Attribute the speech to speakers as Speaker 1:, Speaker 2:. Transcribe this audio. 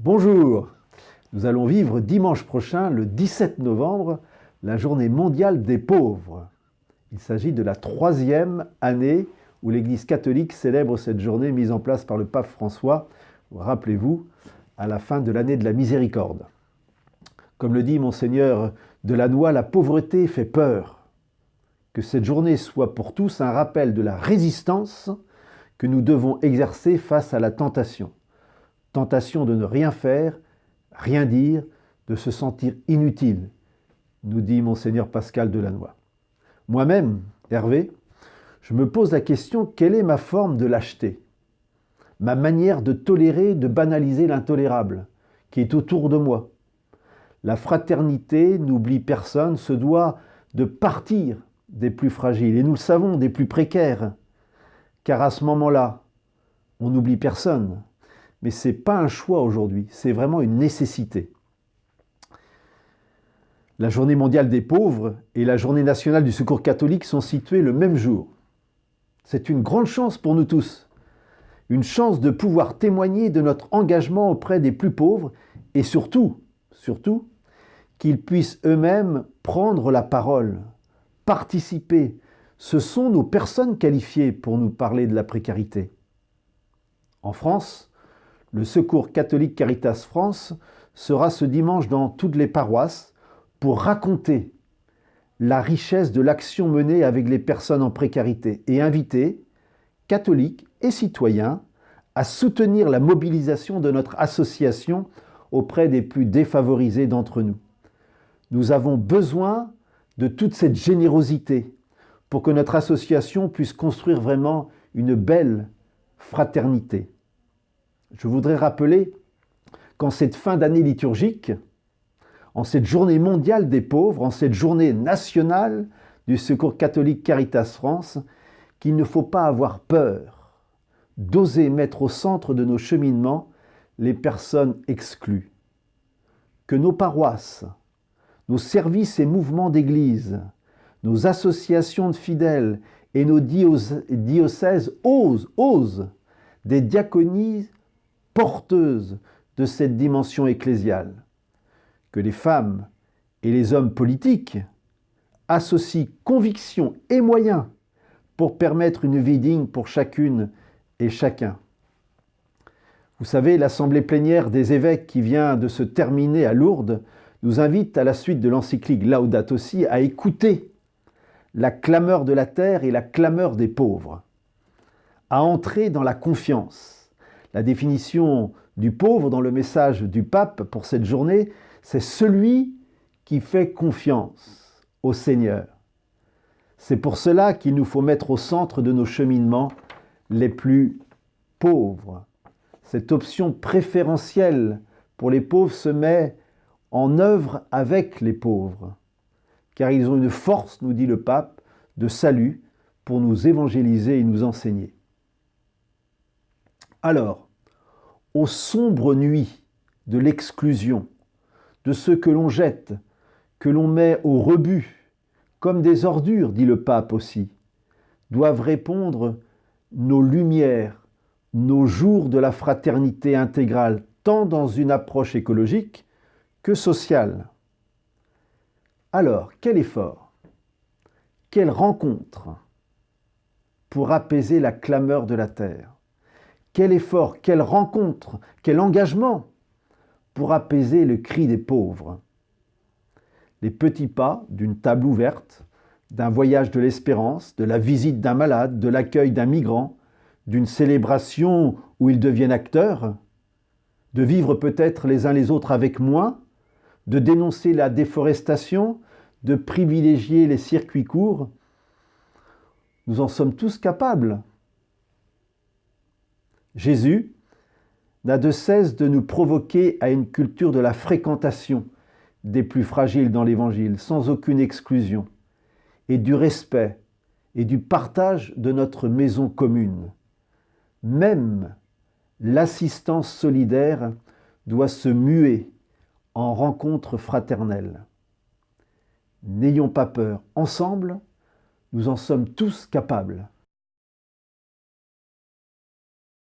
Speaker 1: Bonjour, nous allons vivre dimanche prochain, le 17 novembre, la journée mondiale des pauvres. Il s'agit de la 3e année où l'Église catholique célèbre cette journée mise en place par le pape François, rappelez-vous, à la fin de l'année de la miséricorde. Comme le dit Monseigneur Delannoy, la pauvreté fait peur. Que cette journée soit pour tous un rappel de la résistance que nous devons exercer face à la tentation. Tentation de ne rien faire, rien dire, de se sentir inutile, nous dit Monseigneur Pascal Delannoy. Moi-même, Hervé, je me pose la question, quelle est ma forme de lâcheté? Ma manière de tolérer, de banaliser l'intolérable qui est autour de moi. La fraternité n'oublie personne, se doit de partir des plus fragiles, et nous le savons, des plus précaires, car à ce moment-là, on n'oublie personne. Mais ce n'est pas un choix aujourd'hui, c'est vraiment une nécessité. La journée mondiale des pauvres et la journée nationale du secours catholique sont situées le même jour. C'est une grande chance pour nous tous, une chance de pouvoir témoigner de notre engagement auprès des plus pauvres et surtout, qu'ils puissent eux-mêmes prendre la parole, participer. Ce sont nos personnes qualifiées pour nous parler de la précarité. En France, le Secours catholique Caritas France sera ce dimanche dans toutes les paroisses pour raconter la richesse de l'action menée avec les personnes en précarité et inviter catholiques et citoyens à soutenir la mobilisation de notre association auprès des plus défavorisés d'entre nous. Nous avons besoin de toute cette générosité pour que notre association puisse construire vraiment une belle fraternité. Je voudrais rappeler qu'en cette fin d'année liturgique, en cette journée mondiale des pauvres, en cette journée nationale du Secours catholique Caritas France, qu'il ne faut pas avoir peur d'oser mettre au centre de nos cheminements les personnes exclues. Que nos paroisses, nos services et mouvements d'église, nos associations de fidèles et nos diocèses osent des diaconies porteuses de cette dimension ecclésiale. Que les femmes et les hommes politiques associent conviction et moyens pour permettre une vie digne pour chacune et chacun. Vous savez, l'assemblée plénière des évêques qui vient de se terminer à Lourdes nous invite à la suite de l'encyclique Laudato Si à écouter la clameur de la terre et la clameur des pauvres, à entrer dans la confiance. La définition du pauvre dans le message du pape pour cette journée, c'est celui qui fait confiance au Seigneur. C'est pour cela qu'il nous faut mettre au centre de nos cheminements les plus pauvres. Cette option préférentielle pour les pauvres se met en œuvre avec les pauvres, car ils ont une force, nous dit le pape, de salut pour nous évangéliser et nous enseigner. Alors, aux sombres nuits de l'exclusion, de ceux que l'on jette, que l'on met au rebut, comme des ordures, dit le pape aussi, doivent répondre nos lumières, nos jours de la fraternité intégrale, tant dans une approche écologique que sociale. Alors, quel effort, quelle rencontre pour apaiser la clameur de la terre? Quel effort, quelle rencontre, quel engagement pour apaiser le cri des pauvres. Les petits pas d'une table ouverte, d'un voyage de l'espérance, de la visite d'un malade, de l'accueil d'un migrant, d'une célébration où ils deviennent acteurs, de vivre peut-être les uns les autres avec moins, de dénoncer la déforestation, de privilégier les circuits courts. Nous en sommes tous capables. Jésus n'a de cesse de nous provoquer à une culture de la fréquentation des plus fragiles dans l'Évangile, sans aucune exclusion, et du respect et du partage de notre maison commune. Même l'assistance solidaire doit se muer en rencontre fraternelle. N'ayons pas peur, ensemble, nous en sommes tous capables.